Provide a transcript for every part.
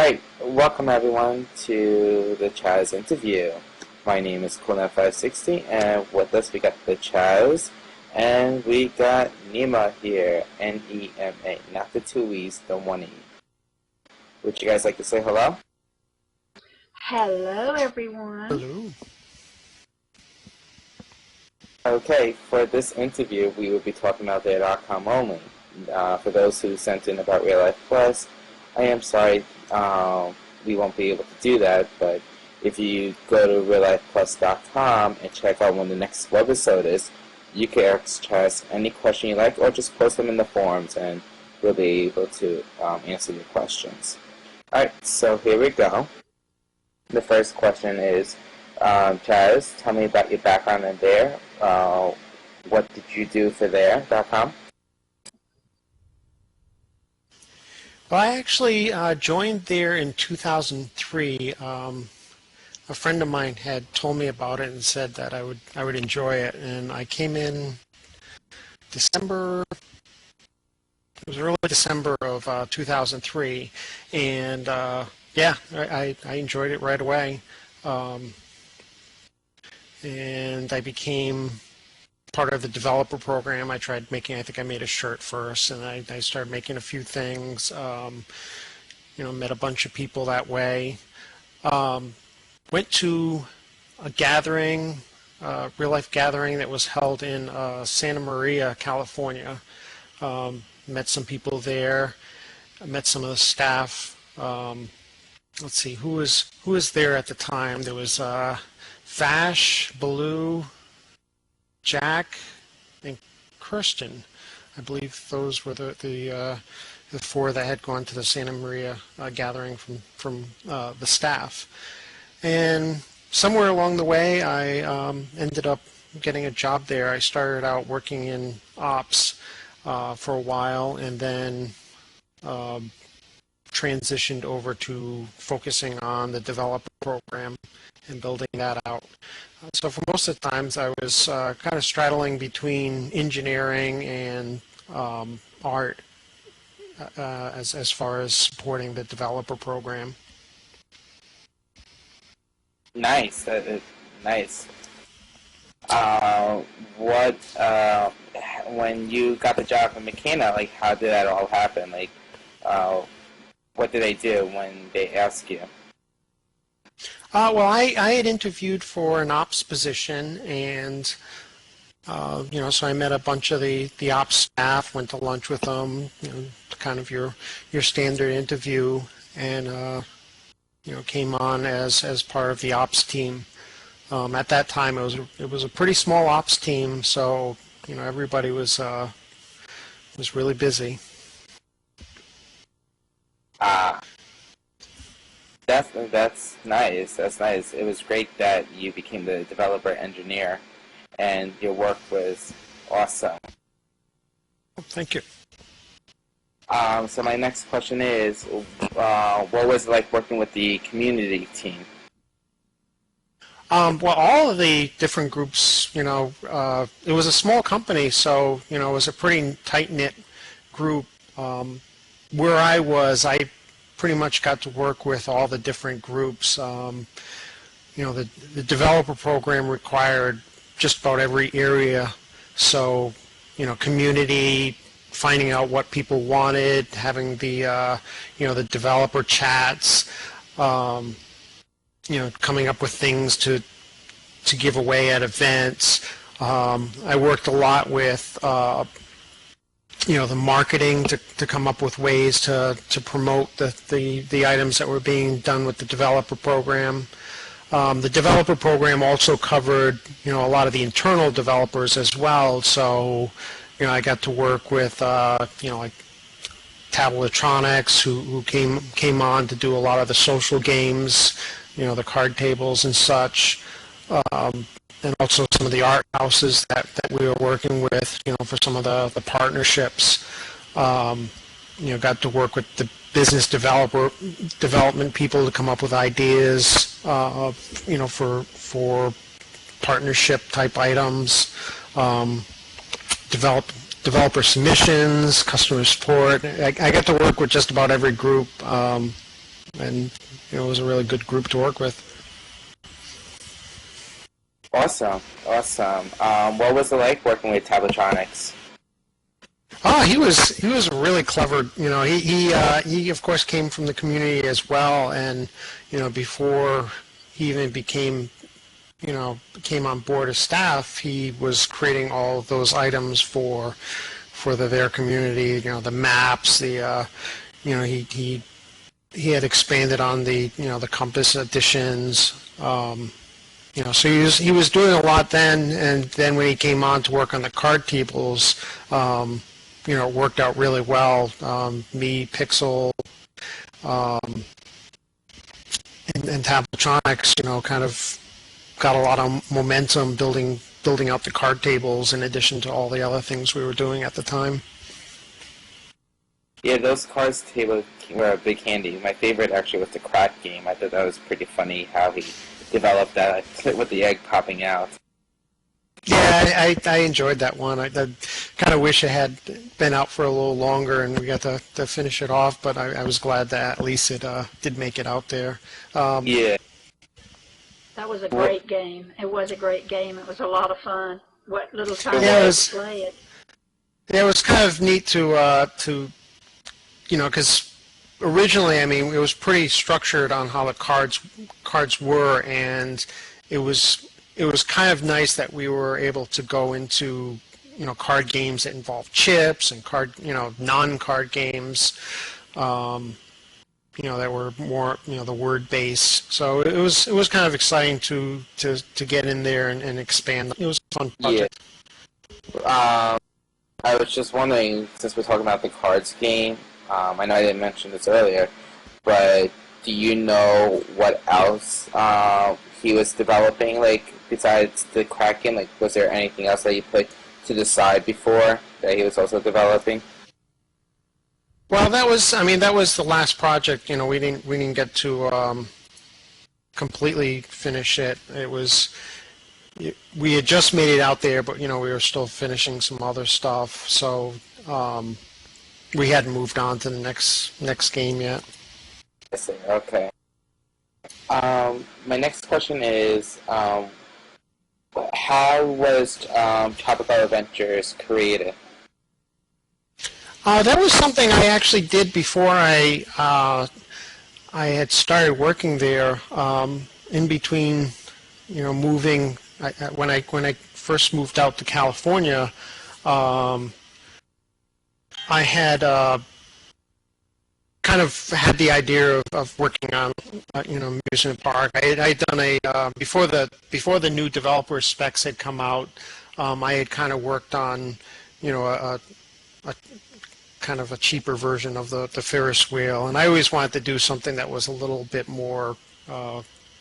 Alright, welcome everyone to the Chaz interview. My name is Coolnet 560, and with us we got the Chaz, and we got Nema here, N-E-M-A, not the two E's, the one E. Would you guys like to say hello? Hello everyone. Hello. Okay, for this interview we will be talking about the .com only. For those who sent in about Real Life Plus, I am sorry, we won't be able to do that, but if you go to reallifeplus.com and check out when the next webisode is, you can ask Chaz any question you like, or just post them in the forums and we'll be able to answer your questions. Alright, so here we go. The first question is, Chaz, tell me about your background in there. What did you do for there.com? Well, I actually joined there in 2003. A friend of mine had told me about it and said that I would enjoy it, and I came in December. It was early December of 2003, and yeah, I enjoyed it right away, and I became part of the developer program. I tried making, I think I made a shirt first, and I started making a few things, met a bunch of people that way. Went to a gathering, real life gathering that was held in Santa Maria, California. Met some people there. I met some of the staff. Let's see, who was there at the time? There was Vash, Baloo, Jack, and Kirsten. I believe those were the four that had gone to the Santa Maria gathering from the staff. And somewhere along the way, I ended up getting a job there. I started out working in ops for a while, and then transitioned over to focusing on the developer program and building that out. So for most of the times I was kind of straddling between engineering and art as far as supporting the developer program. Nice, nice. When you got the job from McKenna, like, how did that all happen? Like, what did they do when they asked you? Well, I had interviewed for an ops position, and so I met a bunch of the ops staff, went to lunch with them, kind of your standard interview, and came on as part of the ops team. At that time, it was a pretty small ops team, so everybody was really busy. That's nice. That's nice. It was great that you became the developer engineer, and your work was awesome. Thank you. So my next question is, what was it like working with the community team? Well, all of the different groups, it was a small company, so it was a pretty tight-knit group. Where I was, I pretty much got to work with all the different groups. The developer program required just about every area, so community, finding out what people wanted, having the the developer chats, coming up with things to give away at events. I worked a lot with the marketing to come up with ways to promote the items that were being done with the developer program. The developer program also covered a lot of the internal developers as well. So I got to work with like Tabletronics, who came on to do a lot of the social games, the card tables and such. And also some of the art houses that we were working with, for some of the partnerships. Got to work with the business development people to come up with ideas, for partnership type items, developer submissions, customer support. I got to work with just about every group, and it was a really good group to work with. Awesome, awesome. What was it like working with Tabletronics? Oh, he was really clever. He of course came from the community as well, and before he even came on board as staff, he was creating all of those items for their community. The maps, he had expanded on the Compass editions. So he was doing a lot then, and then when he came on to work on the card tables, it worked out really well. Me, Pixel, and Tabletronics, kind of got a lot of momentum building out the card tables in addition to all the other things we were doing at the time. Yeah, those cards tables were a big handy. My favorite actually was the crack game. I thought that was pretty funny how he developed that with the egg popping out. Yeah, I enjoyed that one. I kind of wish it had been out for a little longer and we got to finish it off, but I was glad that at least it did make it out there. Yeah. That was a great game. It was a great game. It was a lot of fun. What little time Yeah, we had to play it. Yeah, it was kind of neat to because originally, I mean, it was pretty structured on how the cards were, and it was kind of nice that we were able to go into card games that involved chips and non-card games that were more the word base. So it was kind of exciting to get in there and expand. It was a fun project. Yeah. I was just wondering, since we're talking about the cards game, I know I didn't mention this earlier, but do you know what else he was developing, like, besides the crack game? Like, was there anything else that he put to the side before that he was also developing? Well, that was the last project. We didn't get to completely finish it. We had just made it out there, but we were still finishing some other stuff. So we hadn't moved on to the next game yet. I see. Okay. My next question is, how was Tropical Adventures created? That was something I actually did before I had started working there. In between, moving. When I first moved out to California, I had kind of had the idea of working on amusement park. I'd done before the new developer specs had come out. I had kind of worked on a kind of a cheaper version of the Ferris wheel, and I always wanted to do something that was a little bit more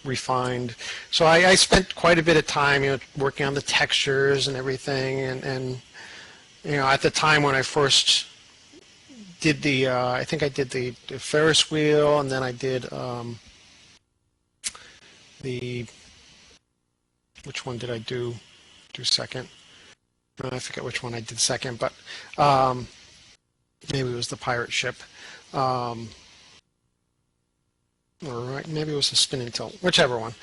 refined. So I spent quite a bit of time working on the textures and everything, and at the time when I first did I think I did the Ferris wheel, and then I did which one did I do second? I forget which one I did second, but maybe it was the pirate ship. Or maybe it was the spin and tilt, whichever one.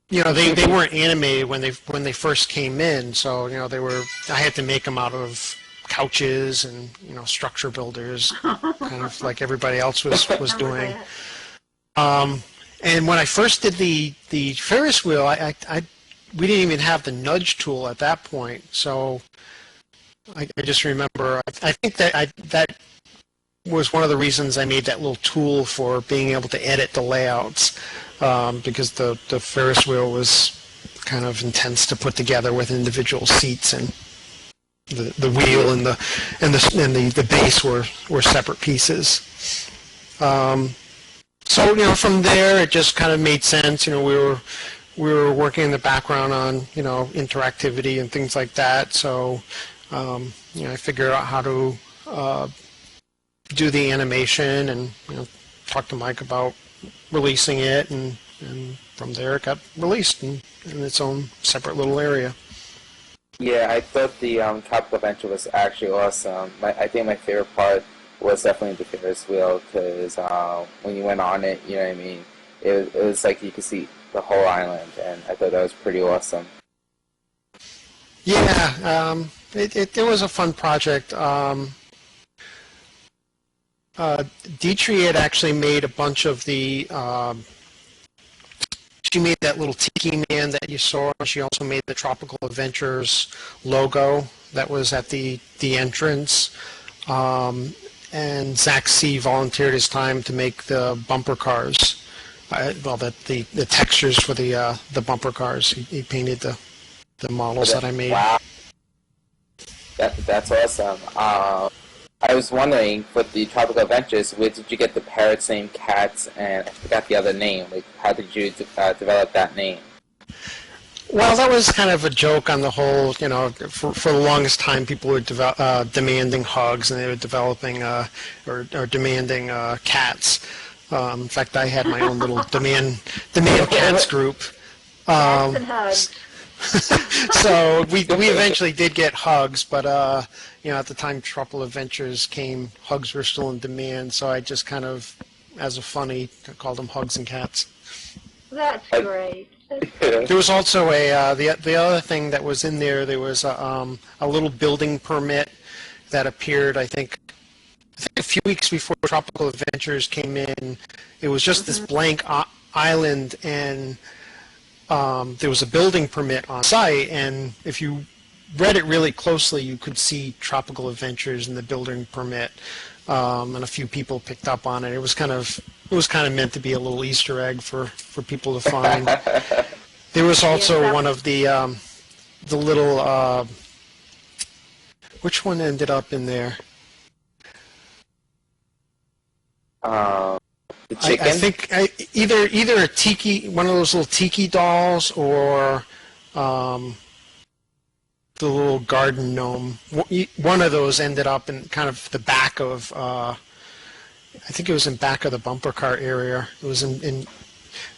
They weren't animated when they first came in, so I had to make them out of couches and structure builders, kind of like everybody else was doing. And when I first did the Ferris wheel, we didn't even have the nudge tool at that point, so I just remember. I think that was one of the reasons I made that little tool for being able to edit the layouts, because the Ferris wheel was kind of intense to put together with individual seats, and the wheel and the base were separate pieces. So from there it just kind of made sense. We were working in the background on interactivity and things like that. So I figured out how to do the animation and talk to Mike about releasing it, and from there it got released in its own separate little area. Yeah, I thought the Tropical Adventure was actually awesome. I think my favorite part was definitely the Ferris wheel, because when you went on it, you know what I mean, it was like you could see the whole island, and I thought that was pretty awesome. Yeah, it was a fun project. Dietrich had actually made a bunch of the. She made that little tiki man that you saw. She also made the Tropical Adventures logo that was at the entrance. And Zach C. volunteered his time to make the bumper cars. The textures for the bumper cars. He painted the models that I made. Wow, that's awesome. I was wondering, for the Tropical Adventures, where did you get the parrots named Cats, and I forgot the other name. Like, how did you develop that name? Well, that was kind of a joke on the whole, you know, for the longest time people were demanding hugs, and they were developing or demanding cats. In fact, I had my own little demand cats group. Cats and hugs. So we eventually did get hugs, but you know, at the time Tropical Adventures came, hugs were still in demand, so I just kind of, as a funny, called them Hugs and Cats. That's great. There was also the other thing that was in there. There was a little building permit that appeared, I think a few weeks before Tropical Adventures came in. It was just this blank island, and there was a building permit on site, and if you read it really closely, you could see Tropical Adventures in the building permit, and a few people picked up on it. It was kind of meant to be a little Easter egg for people to find. There was also one of the little which one ended up in there? The chicken? I think either a tiki, one of those little tiki dolls, or the little garden gnome. One of those ended up in kind of the back of, I think it was in back of the bumper car area. It was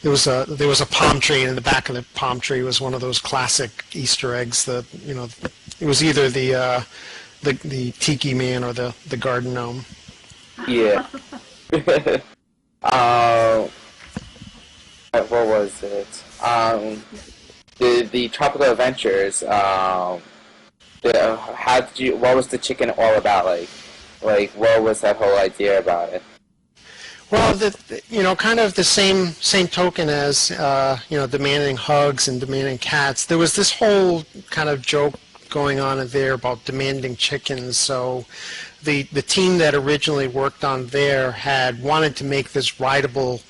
there was a palm tree, and in the back of the palm tree was one of those classic Easter eggs. It was either the tiki man or the garden gnome. Yeah. What was it? The Tropical Adventures. What was the chicken all about? Like, what was that whole idea about it? Well, kind of the same token as demanding hugs and demanding cats. There was this whole kind of joke going on in there about demanding chickens. So the team that originally worked on there had wanted to make this rideable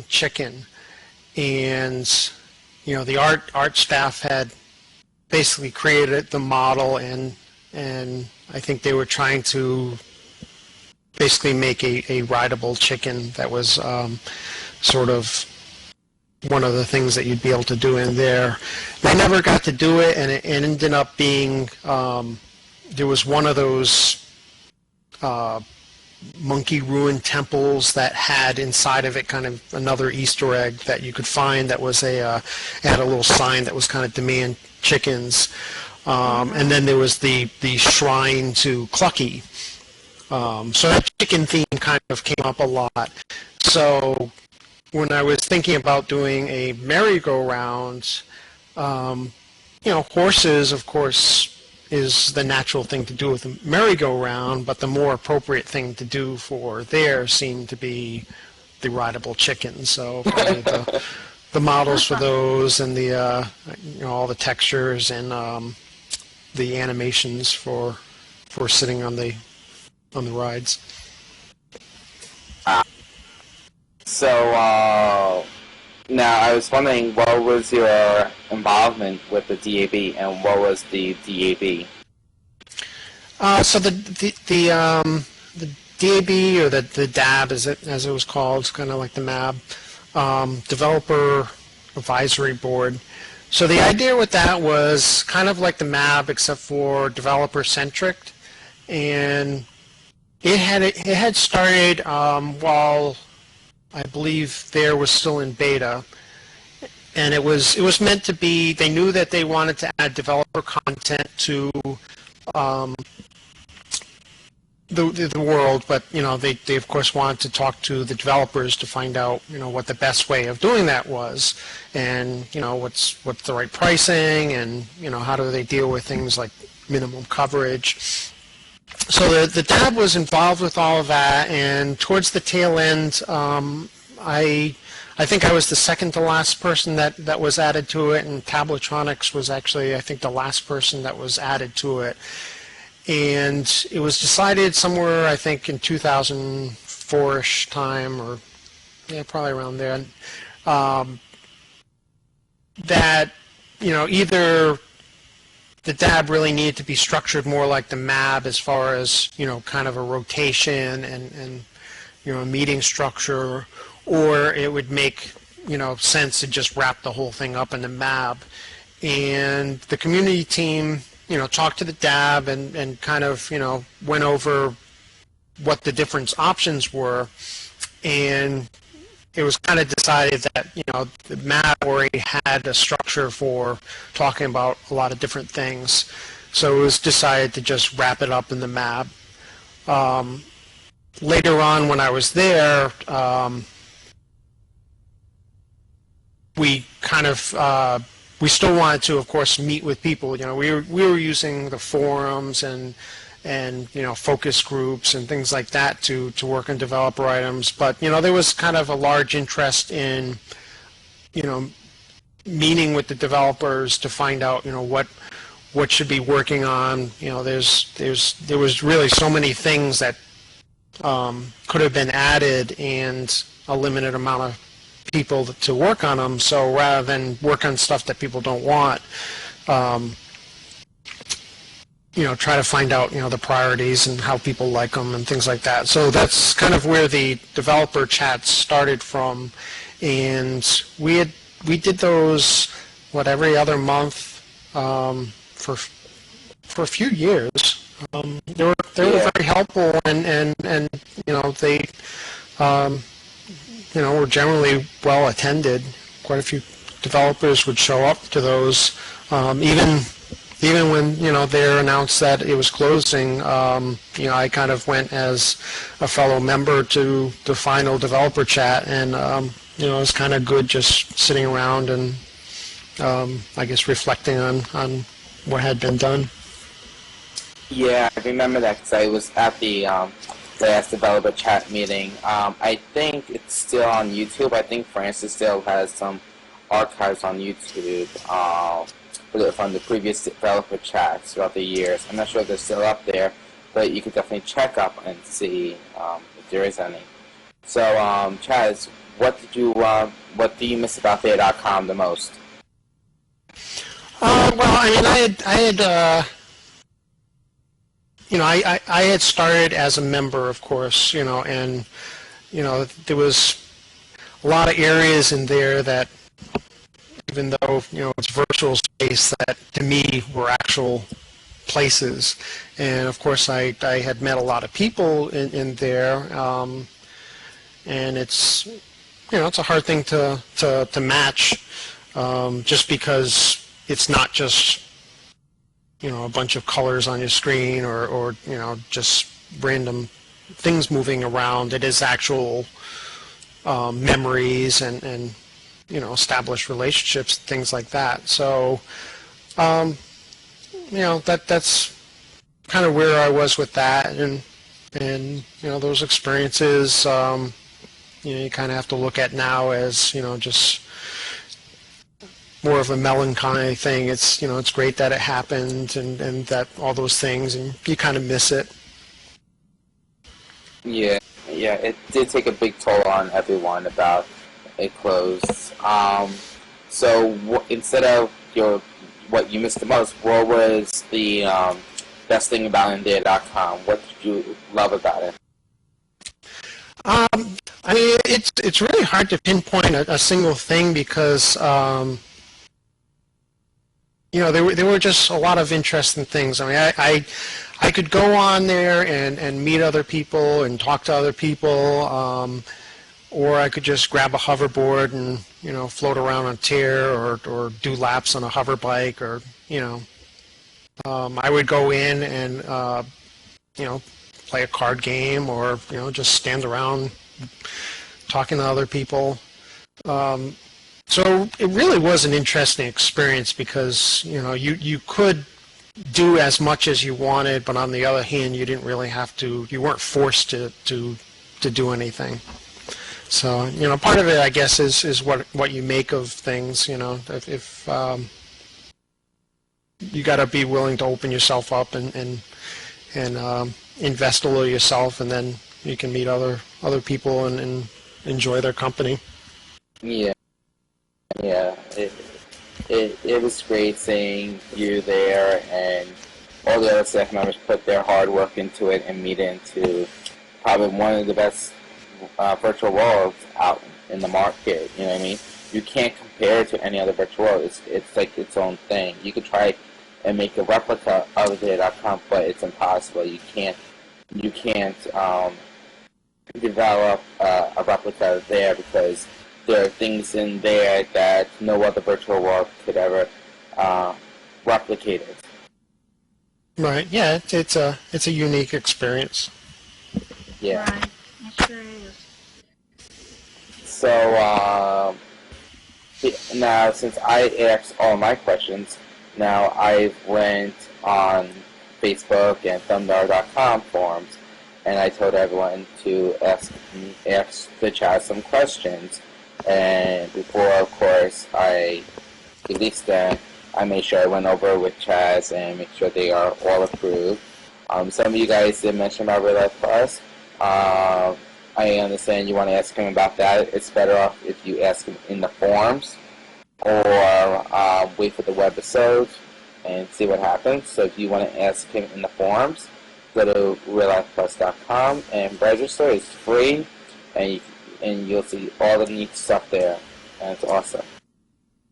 chicken, and the art staff had basically created the model, and I think they were trying to basically make a rideable chicken that was sort of one of the things that you'd be able to do in there. They never got to do it, and it ended up being there was one of those monkey ruin temples that had inside of it kind of another Easter egg that you could find that was had a little sign that was kind of demand chickens, and then there was the shrine to Clucky. So that chicken theme kind of came up a lot. So when I was thinking about doing a merry-go-round, horses, of course, is the natural thing to do with a merry-go-round, but the more appropriate thing to do for there seemed to be the rideable chicken. So probably the models for those, and the all the textures and the animations for sitting on the rides. So now I was wondering, what was your involvement with the DAB, and what was the DAB? So the DAB, or the DAB as it was called, it's kind of like the MAB, Developer Advisory Board. So the idea with that was kind of like the MAB, except for developer centric, and it had started while I believe there was still in beta, and it was meant to be. They knew that they wanted to add developer content to the world, but they of course wanted to talk to the developers to find out what the best way of doing that was, and what's the right pricing, and how do they deal with things like minimum coverage. So the tab was involved with all of that, and towards the tail end, I think I was the second to last person that was added to it, and Tabletronics was actually, I think, the last person that was added to it. And it was decided somewhere, I think, in 2004-ish time, or yeah, probably around there, that either the DAB really needed to be structured more like the MAB as far as kind of a rotation and a meeting structure, or it would make sense to just wrap the whole thing up in the MAB. And the community team talked to the DAB and kind of went over what the different options were, and it was kind of decided that the MAB already had a structure for talking about a lot of different things, so it was decided to just wrap it up in the MAB. Later on, when I was there, we kind of we still wanted to, of course, meet with people. We were using the forums and focus groups and things like that to work on developer items. But there was kind of a large interest in meeting with the developers to find out what should be working on. There was really so many things that could have been added and a limited amount of people to work on them. So rather than work on stuff that people don't want, try to find out the priorities and how people like them and things like that. So that's kind of where the developer chats started from, and we did those every other month for a few years. They were very helpful, and they were generally well attended. Quite a few developers would show up to those, even when they announced that it was closing. I kind of went as a fellow member to the final developer chat, and it was kind of good just sitting around and I guess reflecting on what had been done. Yeah, I remember that because I was at the last developer chat meeting. I think it's still on YouTube. I think Francis still has some archives on YouTube from the previous developer chats throughout the years. I'm not sure if they're still up there, but you could definitely check up and see if there is any. So, Chaz, what do you miss about There.com the most? Well, I mean, I had started as a member, of course, and there was a lot of areas in there that, even though it's virtual space, that to me were actual places. And of course, I had met a lot of people in there, and it's it's a hard thing to match, just because it's not just a bunch of colors on your screen or just random things moving around. It is actual memories and established relationships, things like that. So that's kind of where I was with that, and those experiences you kind of have to look at now as just more of a melancholy thing. It's it's great that it happened and that all those things, and you kind of miss it. Yeah, it did take a big toll on everyone about it closed. So instead of what you missed the most, what was the best thing about There.com? What did you love about it? I mean, it's really hard to pinpoint a single thing because there were just a lot of interesting things. I mean, I could go on there and meet other people and talk to other people, or I could just grab a hoverboard and float around on a tear or do laps on a hover bike, or I would go in and play a card game or just stand around talking to other people. So it really was an interesting experience because you could do as much as you wanted, but on the other hand, you didn't really have to. You weren't forced to do anything. So part of it, I guess, is what you make of things. If you got to be willing to open yourself up and invest a little yourself, and then you can meet other people and enjoy their company. Yeah, it was great seeing you there, and all the other staff members put their hard work into it and made it into probably one of the best virtual worlds out in the market. You know what I mean? You can't compare it to any other virtual world. It's like its own thing. You could try and make a replica of Thereians, but it's impossible. You can't develop a replica there because there are things in there that no other virtual world could ever replicate it. Right. Yeah. It's a unique experience. Yeah. Right. It sure is. So now, since I asked all my questions, now I went on Facebook and thumbnail.com forums, and I told everyone to ask TheChaz some questions. And before, of course, I released them, I made sure I went over with Chaz and make sure they are all approved. Some of you guys did mention about Real Life Plus. I understand you want to ask him about that. It's better off if you ask him in the forums or wait for the webisode and see what happens. So if you want to ask him in the forums, go to reallifeplus.com and register. It's free, and you'll see all the neat stuff there, and it's awesome.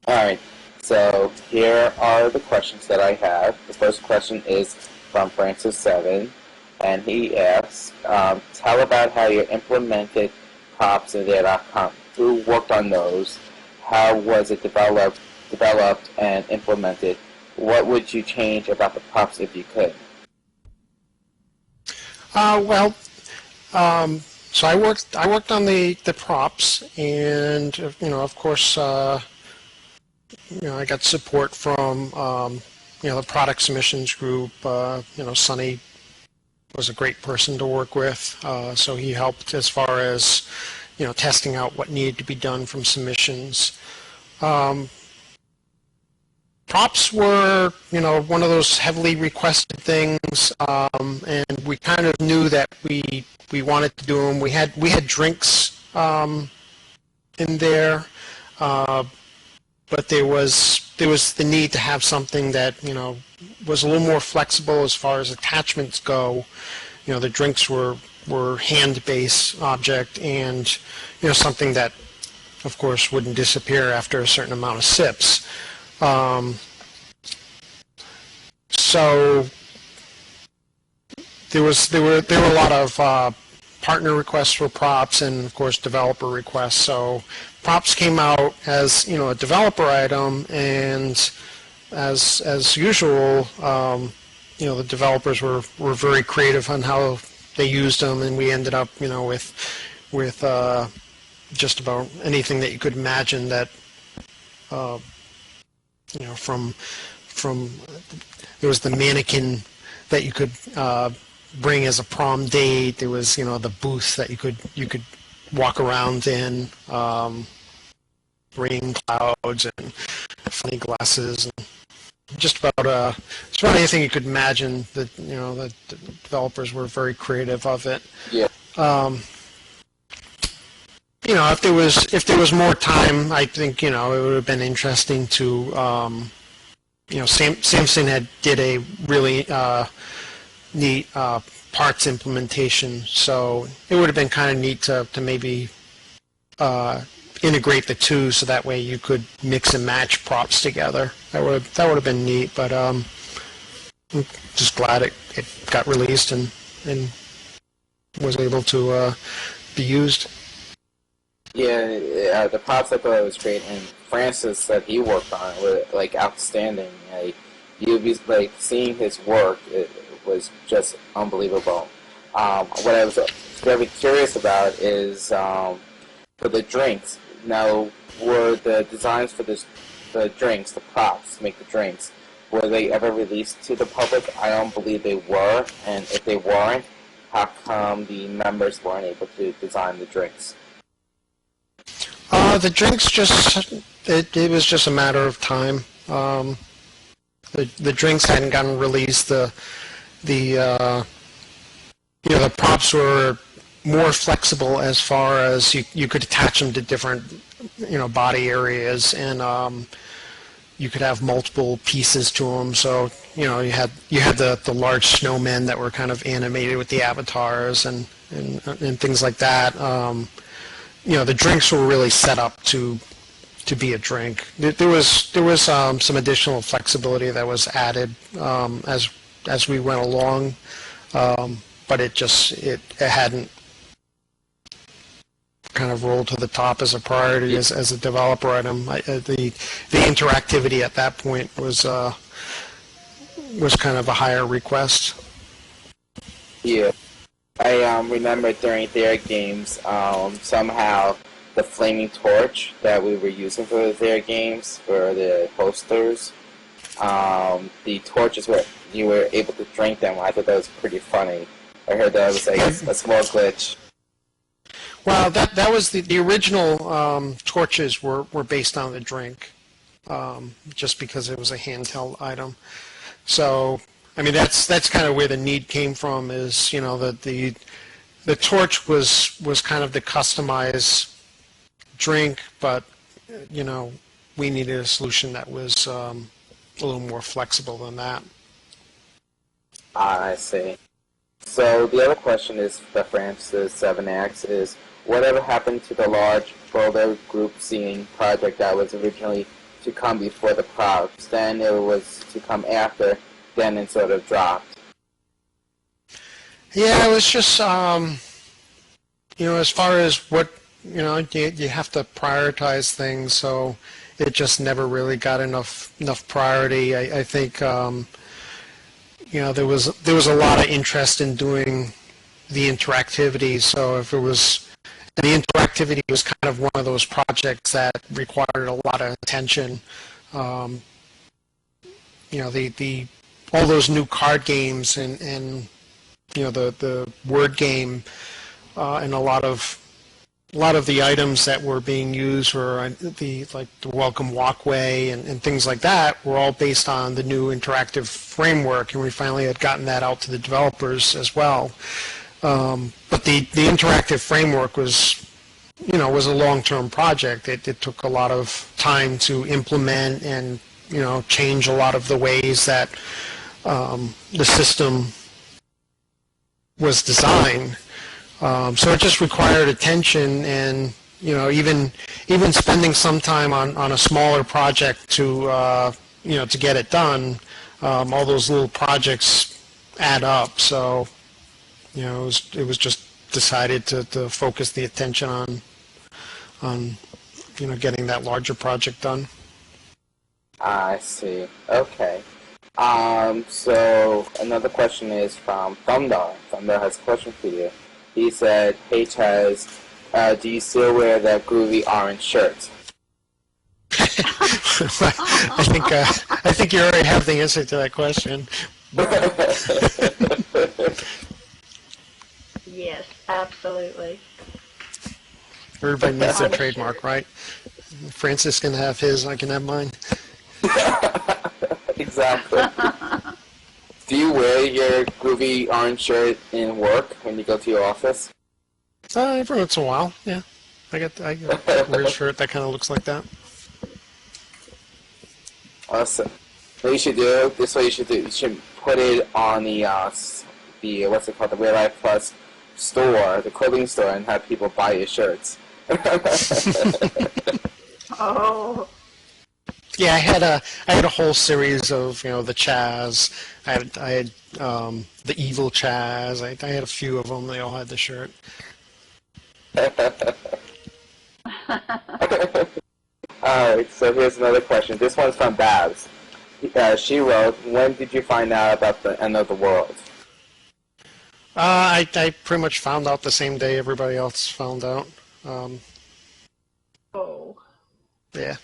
Alright, so here are the questions that I have. The first question is from Francis7, and he asks, tell about how you implemented props in there.com. Who worked on those? How was it developed and implemented? What would you change about the props if you could? So I worked on the props, and of course, I got support from the product submissions group. Sonny was a great person to work with, so he helped as far as testing out what needed to be done from submissions. Props were, one of those heavily requested things, and we kind of knew that we wanted to do them. We had drinks in there, but there was the need to have something that was a little more flexible as far as attachments go. The drinks were hand-based object, and something that, of course, wouldn't disappear after a certain amount of sips. So there were a lot of partner requests for props and, of course, developer requests. So props came out as a developer item, and as usual, the developers were very creative on how they used them, and we ended up with just about anything that you could imagine that. From there was the mannequin that you could bring as a prom date. There was the booth that you could walk around in, rain clouds and funny glasses, and just about anything you could imagine. That the developers were very creative of it. Yeah. If there was more time, I think it would have been interesting to. Samson did a really neat parts implementation, so it would have been kind of neat to maybe integrate the two, so that way you could mix and match props together. That would have been neat, but I'm just glad it got released and was able to be used. Yeah, the props I thought was great, and Francis said he worked on it with outstanding. You'd be seeing his work. It was just unbelievable. What I was very curious about is for the drinks. Now, were the designs for the drinks, the props to make the drinks, were they ever released to the public? I don't believe they were, and if they weren't, how come the members weren't able to design the drinks? The drinks it was just a matter of time. The drinks hadn't gotten released. The props were more flexible as far as you could attach them to different body areas, and you could have multiple pieces to them. So you had the large snowmen that were kind of animated with the avatars and things like that. The drinks were really set up to be a drink. There was some additional flexibility that was added as we went along, but it hadn't kind of rolled to the top as a priority as a developer item. The interactivity at that point was kind of a higher request. Yeah. I remember during their games, somehow the flaming torch that we were using for their games, for the posters, the torches you were able to drink them. I thought that was pretty funny. I heard that was like a small glitch. Well, that was the original torches were based on the drink, just because it was a handheld item. So, I mean, that's kind of where the need came from. Is that the torch was kind of the customized drink, but we needed a solution that was a little more flexible than that. I see. So the other question is that Francis 7X is, whatever happened to the large boulder group scene project that was originally to come before the props? Then it was to come after, then it sort of dropped. Yeah, it was just, as far as what, you have to prioritize things, so it just never really got enough priority. I think, there was a lot of interest in doing the interactivity, so if it was, the interactivity was kind of one of those projects that required a lot of attention. All those new card games and the word game and a lot of the items that were being used were the welcome walkway and things like that were all based on the new interactive framework, and we finally had gotten that out to the developers as well. But the interactive framework was a long-term project. It took a lot of time to implement and change a lot of the ways that the system was designed. So it just required attention, and even spending some time on a smaller project to get it done. All those little projects add up. So it was just decided to focus the attention on getting that larger project done. I see. Okay. So another question is from Thunder. Thunder has a question for you. He said, "Hey Chaz, do you still wear that groovy orange shirt?" I think you already have the answer to that question. Yes, absolutely. Everybody needs their trademark, right? Francis can have his, I can have mine. Exactly. Do you wear your groovy orange shirt in work when you go to your office? Every once in a while, yeah. I wear a shirt that kind of looks like that. Awesome. What you should do, this is what you should do. You should put it on the what's it called, the Real Life Plus store, the clothing store, and have people buy your shirts. Oh. Yeah, I had a whole series of the Chaz. I had the Evil Chaz. I had a few of them. They all had the shirt. Alright, so here's another question. This one's from Babs. She wrote, "When did you find out about the end of the world?" I pretty much found out the same day everybody else found out. Um, Oh, yeah.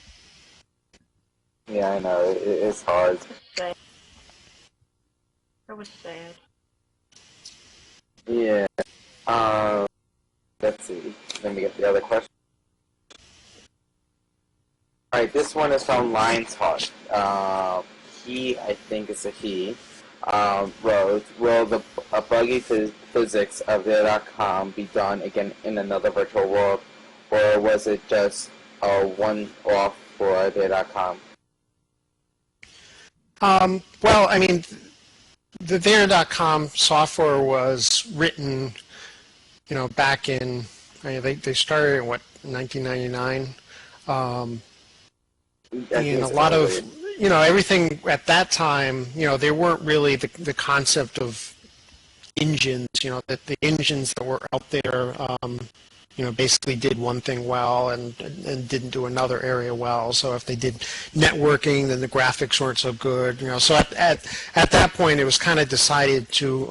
Yeah, I know it's hard. sad. That was sad. Yeah. Um, let's see. Let me get the other question. All right, this one is from Lionheart. He, I think it's a he, wrote, will the buggy physics of the.com be done again in another virtual world, or was it just a one-off for the.com? Well, I mean, the There.com software was written, back in, they started in, 1999? And a lot of, everything at that time, there weren't really the concept of engines, that the engines that were out there, basically did one thing well and didn't do another area well. So if they did networking, then the graphics weren't so good. So at that point, it was kind of decided to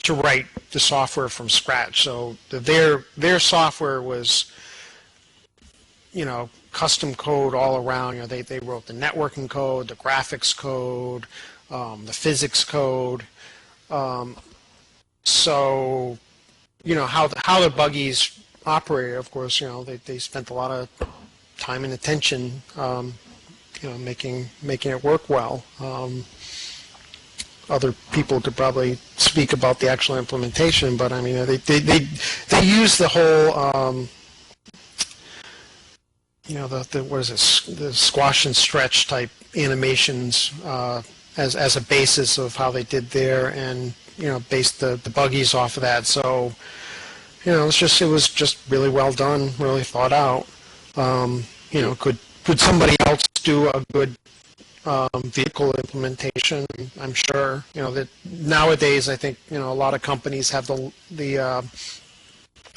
write the software from scratch. So their software was, custom code all around. They wrote the networking code, the graphics code, the physics code. So how the buggies operate, of course, they spent a lot of time and attention, making it work well. Other people could probably speak about the actual implementation, but I mean, they use the whole, the what is it, the squash and stretch type animations as a basis of how they did there, and based the buggies off of that. So it was just really well done, really thought out. Could somebody else do a good vehicle implementation? I'm sure. That nowadays, I think a lot of companies have the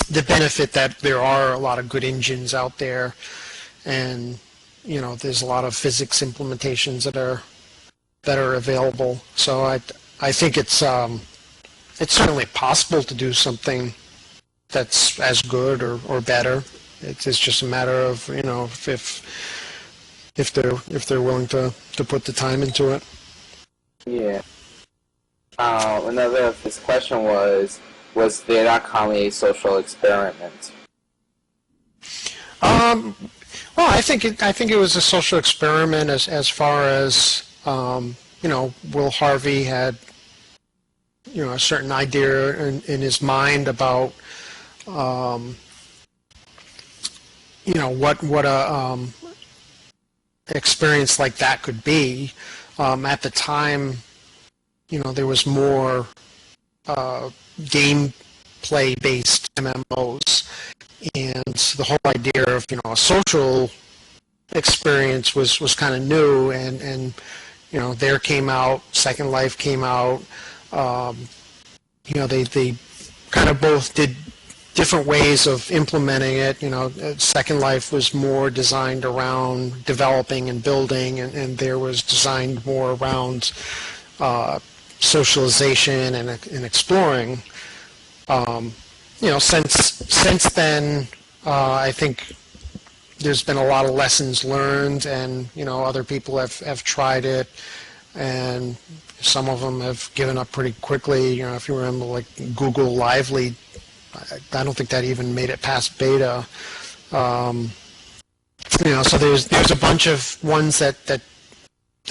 benefit that there are a lot of good engines out there, and there's a lot of physics implementations that are available. So I think it's certainly possible to do something that's as good or better. It's just a matter of if they're willing to put the time into it. Yeah. Another of his question was there.com a social experiment? Well, I think it was a social experiment as far as Will Harvey had a certain idea in his mind about what a experience like that could be. At the time, there was more gameplay based MMOs, and the whole idea of a social experience was kind of new, and there came out, Second Life came out. They kind of both did different ways of implementing it. Second Life was more designed around developing and building, and there was designed more around socialization and exploring. Since then, I think there's been a lot of lessons learned, and other people have tried it, and some of them have given up pretty quickly. If you remember, like Google Lively, I don't think that even made it past beta. So there's a bunch of ones that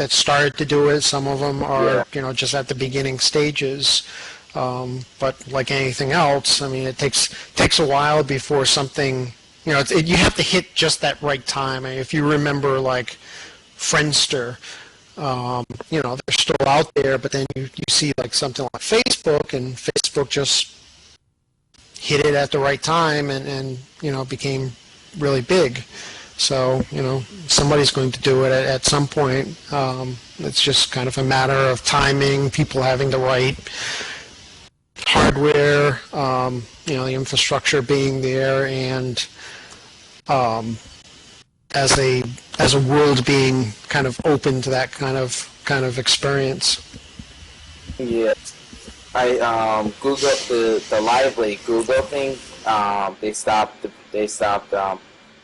started to do it. Some of them are just at the beginning stages. But like anything else, I mean, it takes a while before something, you have to hit just that right time. I mean, if you remember, like Friendster, they're still out there, but then you see like something like Facebook, and Facebook just hit it at the right time and became really big. So, somebody's going to do it at some point. It's just kind of a matter of timing, people having the right hardware, the infrastructure being there, and as a world being kind of open to that kind of experience. Yeah. I googled the lively Google thing. They stopped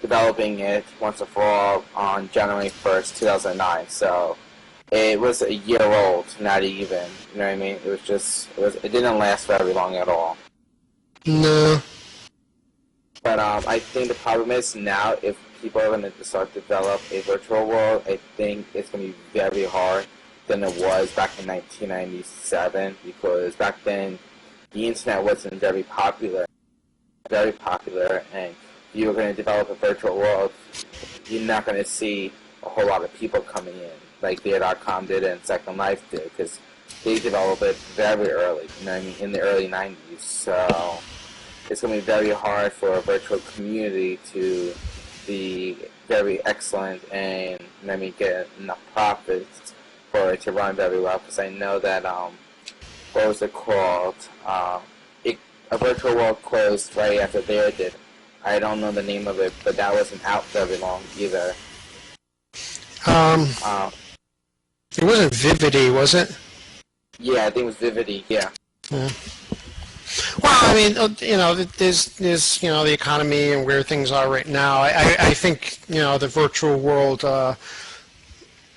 developing it once and for all on January 1st, 2009. So it was a year old, not even. You know what I mean? It didn't last very long at all. No. But I think the problem is now if people are going to start to develop a virtual world, I think it's going to be very hard than it was back in 1997, because back then the internet wasn't very popular, and if you were going to develop a virtual world, you're not going to see a whole lot of people coming in like There.com did and Second Life did, because they developed it very early, you know what I mean, in the early 90s. So it's going to be very hard for a virtual community to be very excellent and, you know what I mean, get enough profits for it to run very well, because I know that, what was it called? A virtual world closed right after There did. I don't know the name of it, but that wasn't out very long either. It wasn't Vividi, was it? Yeah, I think it was Vividi, yeah. Yeah. Well, I mean, there's the economy and where things are right now. I think, the virtual world,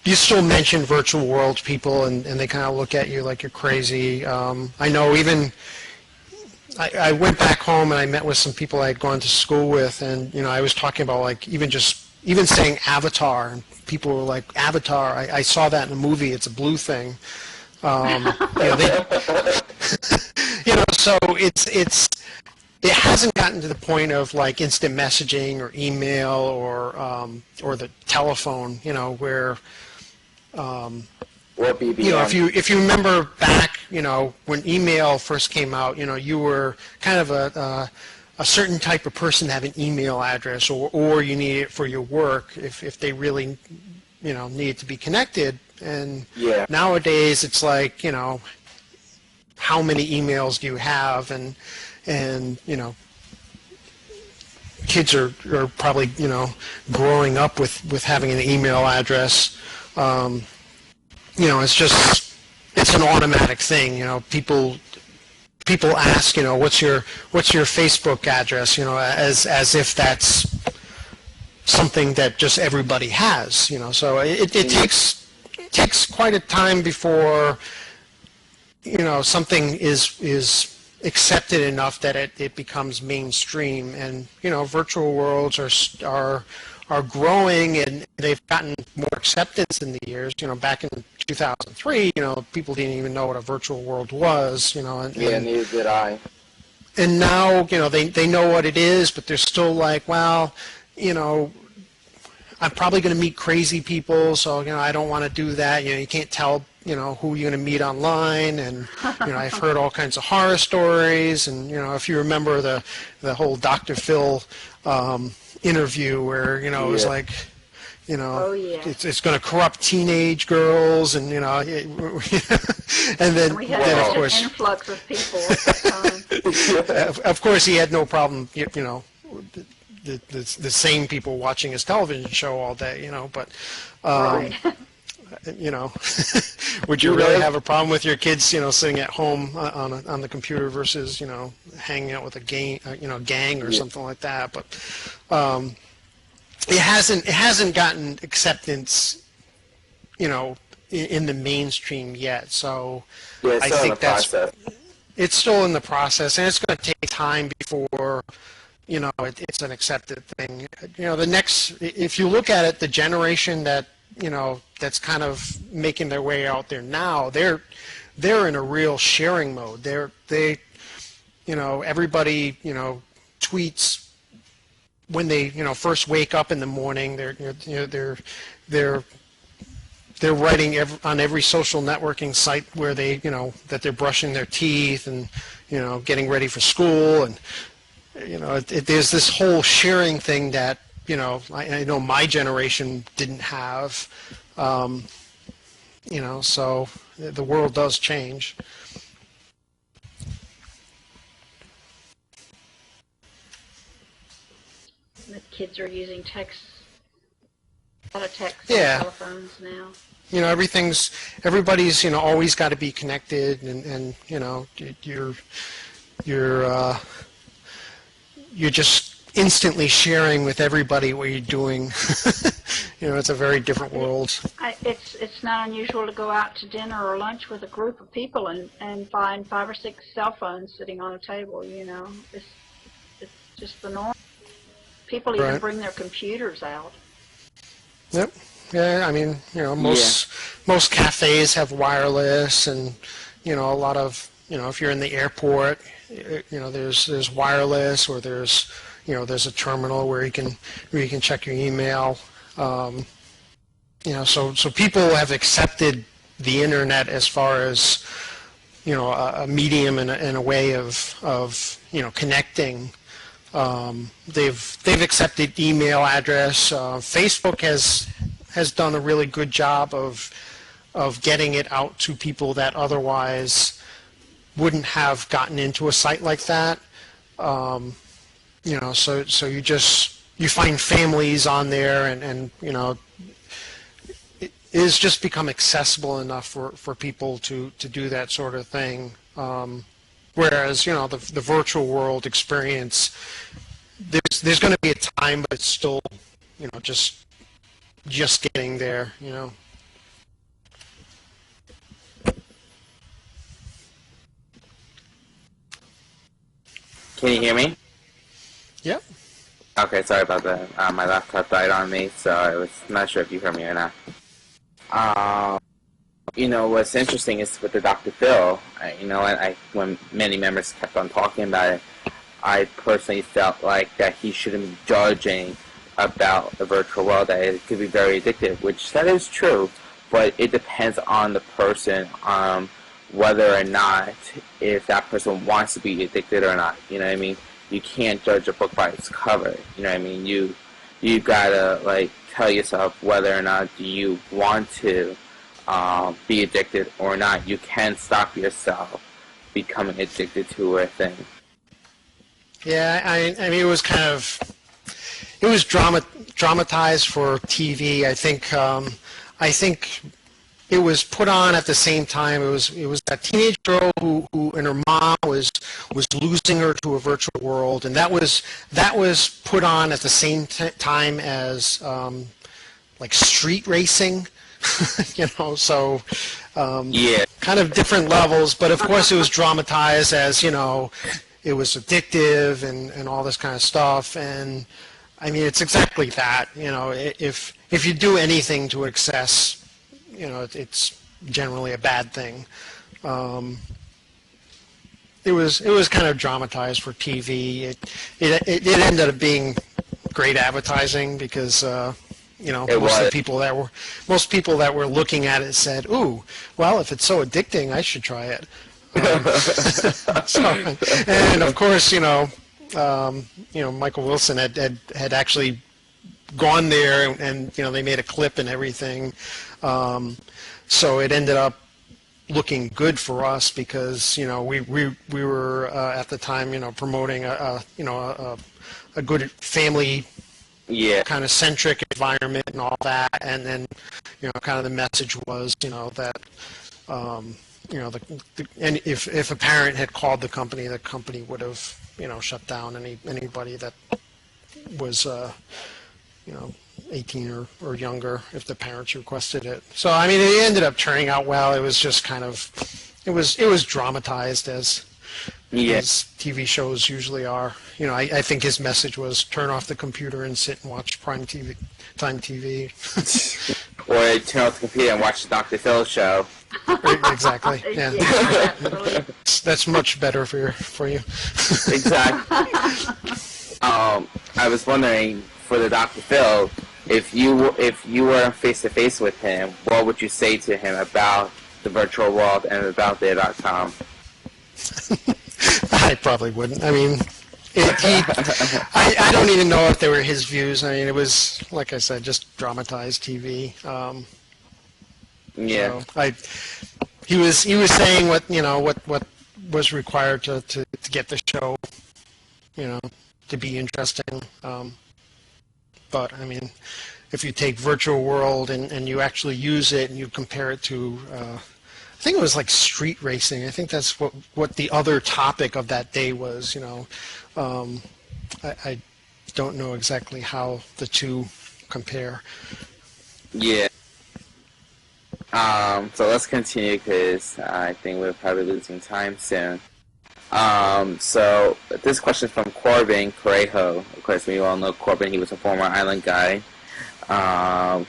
you still mention virtual world people, and they kind of look at you like you're crazy. I know even, I went back home and I met with some people I had gone to school with, and, I was talking about, like, even saying Avatar, and people were like, Avatar, I saw that in a movie, it's a blue thing. So it hasn't gotten to the point of like instant messaging or email or the telephone, where Or BBM. if you remember back, when email first came out, you were kind of a certain type of person to have an email address, or you need it for your work if they really need to be connected. And yeah. Nowadays it's like, how many emails do you have, and kids are probably growing up with having an email address. It's an automatic thing. People ask, what's your Facebook address, as if that's something that just everybody has. So it takes quite a time before something is accepted enough that it becomes mainstream. And virtual worlds are growing, and they've gotten more acceptance in the years. Back in 2003, people didn't even know what a virtual world was. Yeah, neither did I. And now they know what it is, but they're still like, well, I'm probably going to meet crazy people, so I don't want to do that. You can't tell who you're going to meet online, and I've heard all kinds of horror stories, and if you remember the whole Dr. Phil interview where it was like Oh, yeah. it's going to corrupt teenage girls, and and then And we had of such course an influx of people at that time. of course he had no problem the same people watching his television show all day, but Right. would you really have a problem with your kids, sitting at home on the computer versus, hanging out with a gang or something like that? But it hasn't gotten acceptance, in the mainstream yet. So Yeah, it's I still in think the process. it's still in the process, and it's going to take time before it's an accepted thing. If you look at it, the generation that that's kind of making their way out there now, they're in a real sharing mode. Everybody tweets when they first wake up in the morning. They're writing on every social networking site where they that they're brushing their teeth and getting ready for school, and there's this whole sharing thing that I know my generation didn't have. So the world does change. The kids are using a lot of text Yeah. telephones now. everybody's always got to be connected, and you're you're just instantly sharing with everybody what you're doing. It's a very different world. It's not unusual to go out to dinner or lunch with a group of people and find 5 or 6 cell phones sitting on a table. It's just the norm. People even bring their computers out. Yep. Yeah, I mean, most cafes have wireless, and a lot of if you're in the airport, there's wireless, or there's a terminal where you can check your email. So people have accepted the internet as far as a medium and a way of connecting. They've accepted email address. Facebook has done a really good job of getting it out to people that otherwise wouldn't have gotten into a site like that. So you find families on there, and it has just become accessible enough for people to do that sort of thing. Whereas the virtual world experience, there's going to be a time, but it's still just getting there. Can you hear me? Yep. Okay, sorry about that. My laptop died on me, so I was not sure if you heard me or not. What's interesting is with the Dr. Phil, when many members kept on talking about it, I personally felt like that he shouldn't be judging about the virtual world, that it could be very addictive, which that is true, but it depends on the person, whether or not, if that person wants to be addicted or not. You know what I mean? You can't judge a book by its cover. You know what I mean? You gotta tell yourself whether or not do you want to be addicted or not. You can stop yourself becoming addicted to a thing. Yeah, I mean, it was dramatized for TV. I think it was put on at the same time. It was that teenage girl who and her mom was losing her to a virtual world, and that was put on at the same time as street racing. So kind of different levels, but of course it was dramatized as it was addictive and all this kind of stuff. And I mean, it's exactly that. If you do anything to excess, it's generally a bad thing. It was kind of dramatized for TV. It ended up being great advertising because most people that were looking at it said, "Ooh, well, if it's so addicting, I should try it." And of course, Michael Wilson had actually gone there, and they made a clip and everything. So it ended up looking good for us because we were at the time promoting a good family kind of centric environment and all that, and then kind of the message was that and if a parent had called the company would have shut down anybody that was 18 or younger if the parents requested it. So I mean, it ended up turning out well. It was just kind of it was dramatized as TV shows usually are. I think his message was turn off the computer and sit and watch time TV. Or turn off the computer and watch the Dr. Phil show. Exactly. Yeah. That's much better for you. Exactly. I was wondering, for the Dr. Phil, if you were face to face with him, what would you say to him about the virtual world and about There.com? I probably wouldn't. I mean, I don't even know if they were his views. I mean, it was, like I said, just dramatized TV. He was saying what was required to get the show, to be interesting. But I mean, if you take virtual world and you actually use it and you compare it to, I think it was like street racing. I think that's what the other topic of that day was. I don't know exactly how the two compare. Yeah. So let's continue because I think we're probably losing time soon. So this question is from Corbin Correjo. Of course, we all know Corbin. He was a former island guy.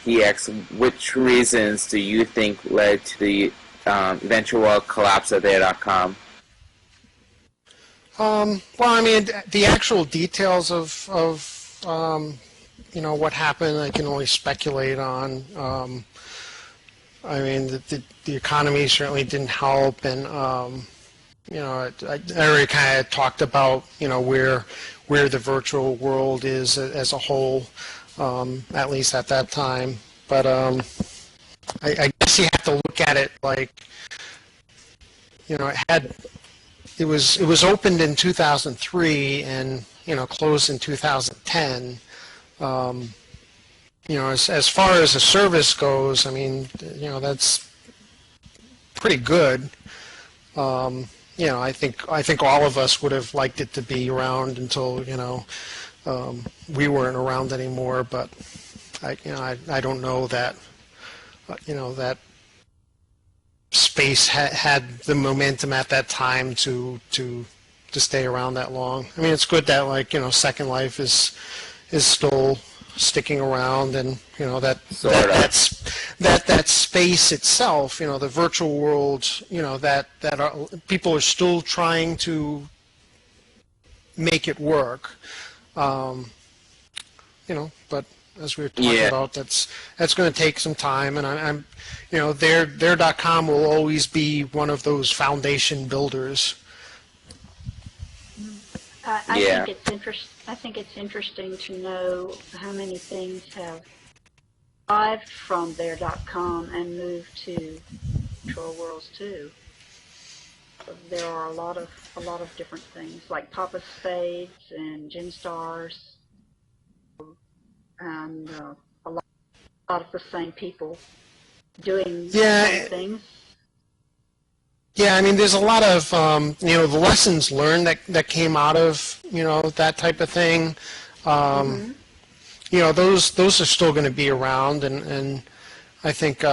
He asks, which reasons do you think led to the eventual collapse of There.com? Well, I mean, the actual details of what happened, I can only speculate on. I mean, the economy certainly didn't help, and I already kind of talked about where the virtual world is as a whole, at least at that time. But I guess you have to look at it like it was opened in 2003 and closed in 2010. As far as the service goes, I mean, that's pretty good. I think all of us would have liked it to be around until we weren't around anymore. But I don't know that that space had the momentum at that time to stay around that long. I mean, it's good that Second Life is still sticking around, and that space itself, the virtual world, that people are still trying to make it work. But as we were talking about, that's going to take some time, and I'm There.com will always be one of those foundation builders. I think it's interesting to know how many things have arrived from There.com and moved to virtual worlds too. There are a lot of different things like Papa Spades and Gem Stars, and a lot of the same people doing the same things. Yeah, I mean, there's a lot of the lessons learned that came out of that type of thing. Those are still going to be around, and I think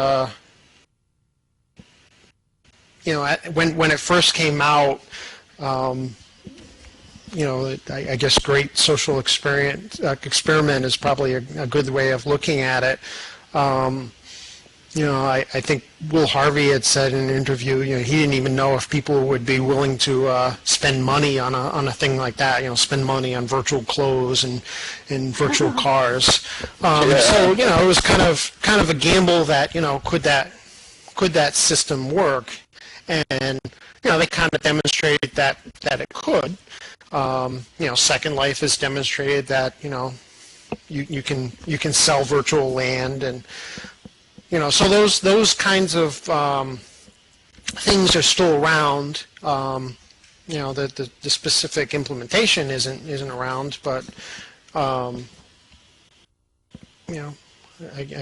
when it first came out, I guess great social experiment is probably a good way of looking at it. I think Will Harvey had said in an interview, he didn't even know if people would be willing to spend money on a thing like that. Spend money on virtual clothes and virtual cars. So it was kind of a gamble that could that system work, and they kind of demonstrated that it could. Second Life has demonstrated that you can sell virtual land, and so those kinds of things are still around. The specific implementation isn't around, but I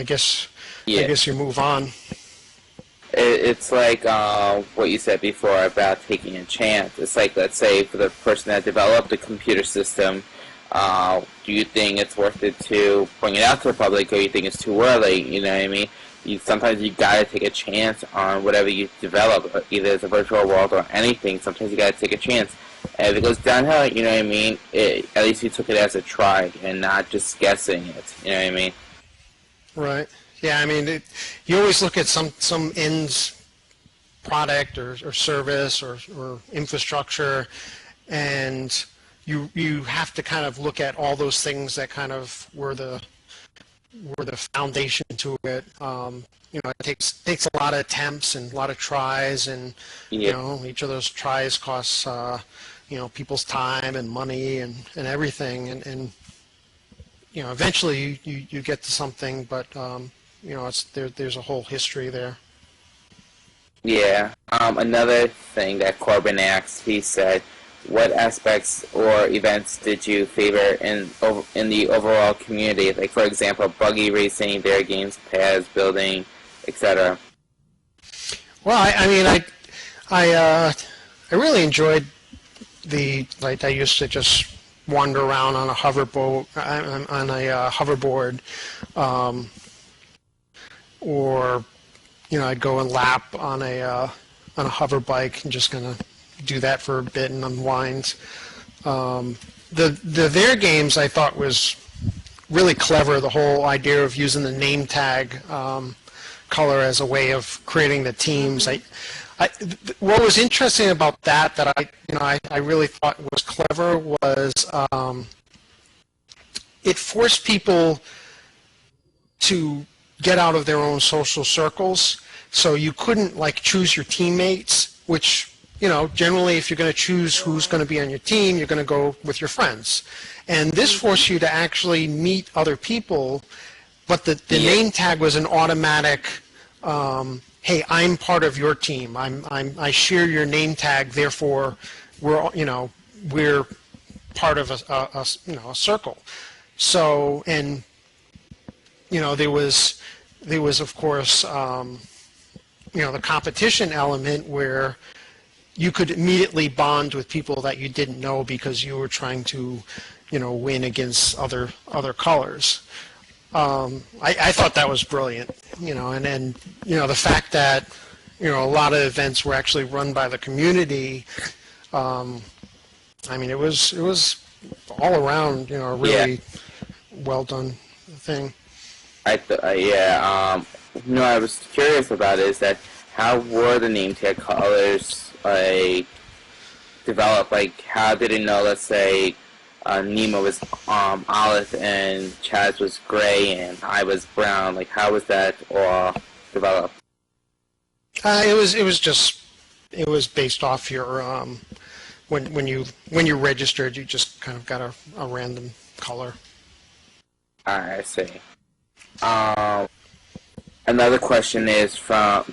guess you move on. It's like what you said before about taking a chance. It's like, let's say, for the person that developed the computer system, do you think it's worth it to bring it out to the public, or you think it's too early? You know what I mean? Sometimes you gotta take a chance on whatever you develop, either as a virtual world or anything. Sometimes you gotta take a chance, and if it goes downhill, you know what I mean. At least you took it as a try and not just guessing it. You know what I mean? Right. Yeah. I mean, you always look at some end product or service or infrastructure, and you have to kind of look at all those things that kind of were the foundation to it. It takes a lot of attempts and a lot of tries, and each of those tries costs people's time and money and everything, and eventually you get to something, but there's a whole history there. Yeah. Another thing that Corbin asked, he said, what aspects or events did you favor in the overall community? Like, for example, buggy racing, their games, paths, building, etc. Well, I mean, I really enjoyed I used to just wander around on a hoverboard, or I'd go and lap on a hover bike and just kind of do that for a bit and unwind. Their games I thought was really clever. The whole idea of using the name tag color as a way of creating the teams. What was interesting about that I really thought was clever was it forced people to get out of their own social circles. So you couldn't choose your teammates, which generally if you're going to choose who's going to be on your team, you're going to go with your friends. And this forced you to actually meet other people, but the name tag was an automatic. Hey, I'm part of your team. I share your name tag. Therefore, we're part of a circle. So, and there was of course the competition element where you could immediately bond with people that you didn't know because you were trying to win against other colors. I thought that was brilliant, and then the fact that a lot of events were actually run by the community. I mean, it was all around a really well done thing. I was curious about is that how were the name tag colors developed? Like, how did it know? Let's say Nemo was olive and Chaz was gray and I was brown. Like, how was that all developed? It was based off your when you registered, you just kind of got a random color. I see. Another question is from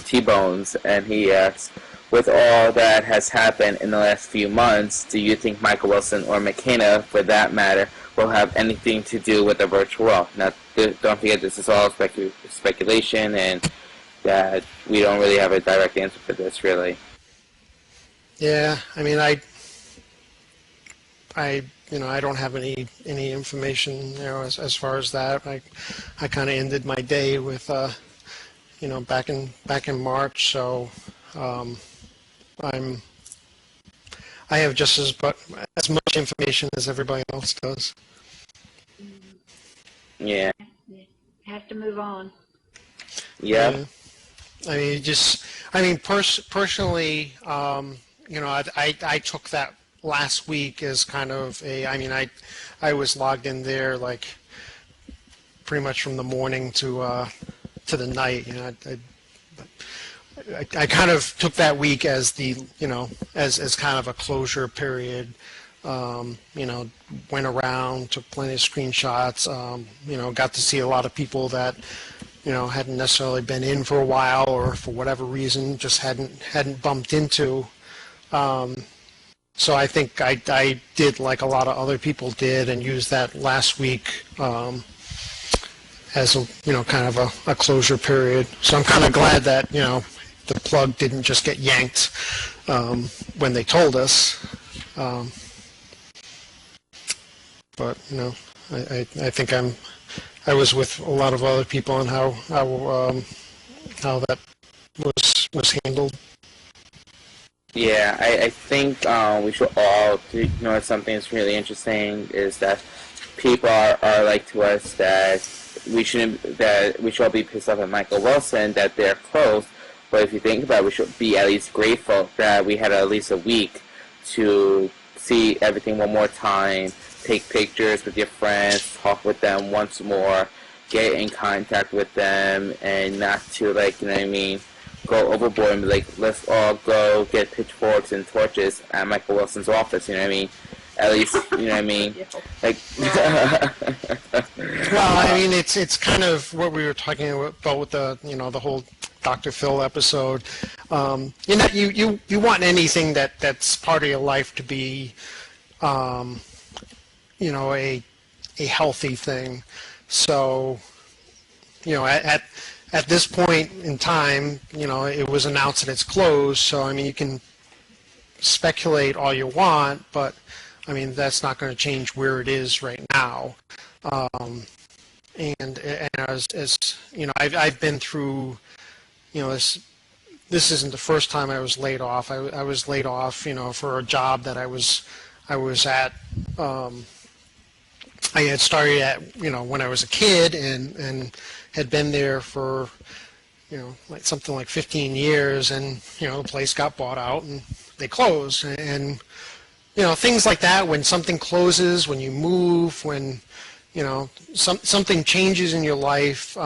T-Bones, and he asks, with all that has happened in the last few months, do you think Michael Wilson or McKenna, for that matter, will have anything to do with the virtual world? Now, don't forget, this is all speculation, and that we don't really have a direct answer for this, really. Yeah, I mean, I don't have any information as far as that. I kind of ended my day with back in March, so I have just as much information as everybody else does. Yeah. Have to move on. Yeah. I mean, personally, I took that last week as kind of I was logged in there pretty much from the morning to the night. I kind of took that week as as kind of a closure period. Went around, took plenty of screenshots. Got to see a lot of people that hadn't necessarily been in for a while, or for whatever reason just hadn't bumped into. So I think I did like a lot of other people did, and used that last week as a kind of a closure period. So I'm kind of glad that the plug didn't just get yanked when they told us. But I think I was with a lot of other people on how that was handled. Yeah, I think we should all know something that's really interesting is that people are like to us that we should all be pissed off at Michael Wilson that they're closed. But if you think about it, we should be at least grateful that we had at least a week to see everything one more time, take pictures with your friends, talk with them once more, get in contact with them, and not to go overboard and be like, let's all go get pitchforks and torches at Michael Wilson's office, At least, Well, I mean, it's kind of what we were talking about with the, the whole Dr. Phil episode. You want anything that's part of your life to be, a healthy thing. So, at this point in time, it was announced that it's closed. So, I mean, you can speculate all you want, but I mean, that's not going to change where it is right now. And as I've been through, this isn't the first time I was laid off. I was laid off, for a job that I was at. I had started at, when I was a kid and had been there for, like something like 15 years, and, the place got bought out and they closed. And, things like that, when something closes, when you move, when, something changes in your life,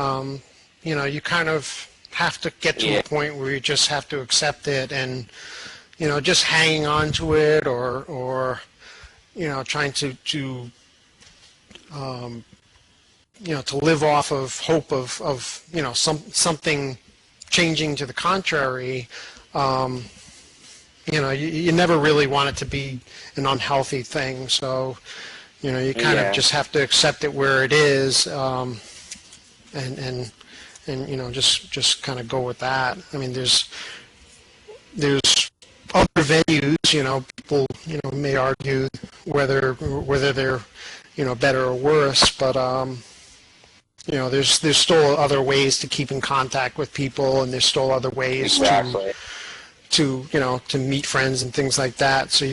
you kind of have to get to a point where you just have to accept it, and, just hanging on to it, or trying to to live off of hope of something changing to the contrary. You never really want it to be an unhealthy thing. So, you kind of just have to accept it where it is, and just kind of go with that. I mean, there's other venues. People may argue whether they're better or worse, but there's still other ways to keep in contact with people, and there's still other ways to meet friends and things like that. So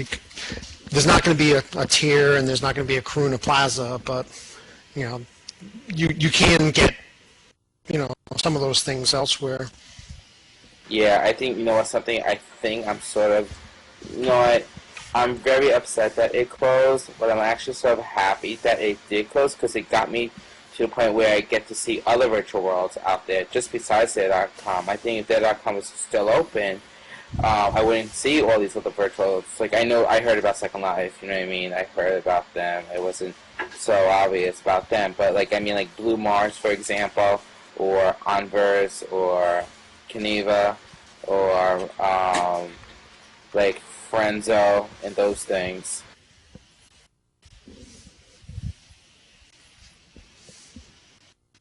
there's not going to be a tier, and there's not going to be a Corona Plaza, but you can get some of those things elsewhere. Yeah, I think something. I think I'm sort of I'm very upset that it closed, but I'm actually sort of happy that it did close, because it got me to the point where I get to see other virtual worlds out there just besides There.com. I think if There.com was still open, I wouldn't see all these other virtuals. Like, I heard about Second Life, you know what I mean? I heard about them. It wasn't so obvious about them. But, like Blue Mars, for example, or Onverse, or Geneva, or, Frenzo, and those things.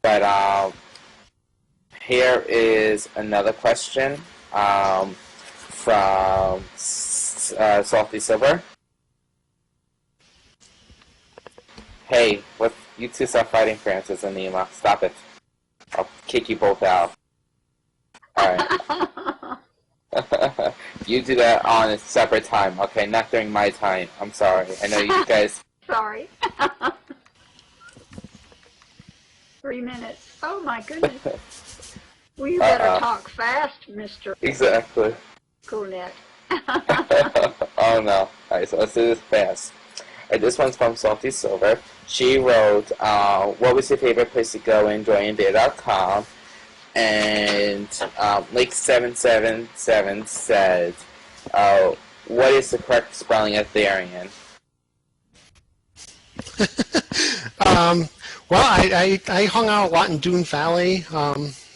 But, here is another question, from Salty Silver. Hey, you two stop fighting, Francis and Nima. Stop it. I'll kick you both out. Alright. You do that on a separate time, okay? Not during my time. I'm sorry. I know you guys... Sorry. 3 minutes. Oh my goodness. Well, you better talk fast, Mr. Exactly. Coolnet. Oh no. Alright, so let's do this fast. Alright, this one's from Salty Silver. She wrote, what was your favorite place to go enjoy There.com? And Lake777 said, what is the correct spelling of Therian? Well, I hung out a lot in Dune Valley.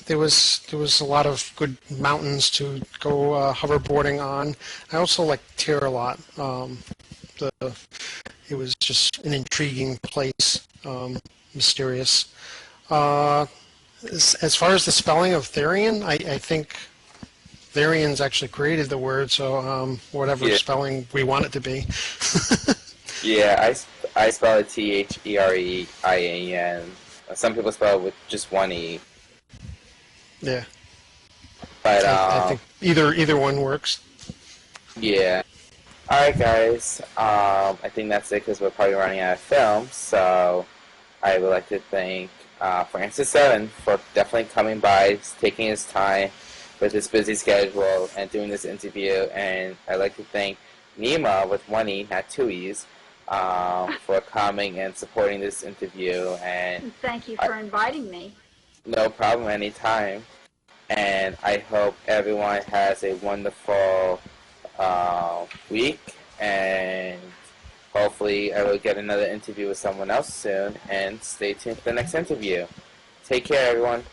There was a lot of good mountains to go hoverboarding on. I also liked Tyr a lot. It was just an intriguing place, mysterious. As far as the spelling of Therian, I think Thereians actually created the word, so whatever spelling we want it to be. Yeah, I spell it Therian. Some people spell it with just one E. Yeah. But I think either one works. Yeah. Alright, guys. I think that's it, because we're probably running out of film. So I would like to thank Francis7 for definitely coming by, taking his time with his busy schedule and doing this interview. And I'd like to thank Nima, with one E, not two E's, for coming and supporting this interview. And thank you for inviting me. No problem, anytime. And I hope everyone has a wonderful week, and hopefully I will get another interview with someone else soon, and stay tuned for the next interview. Take care, everyone.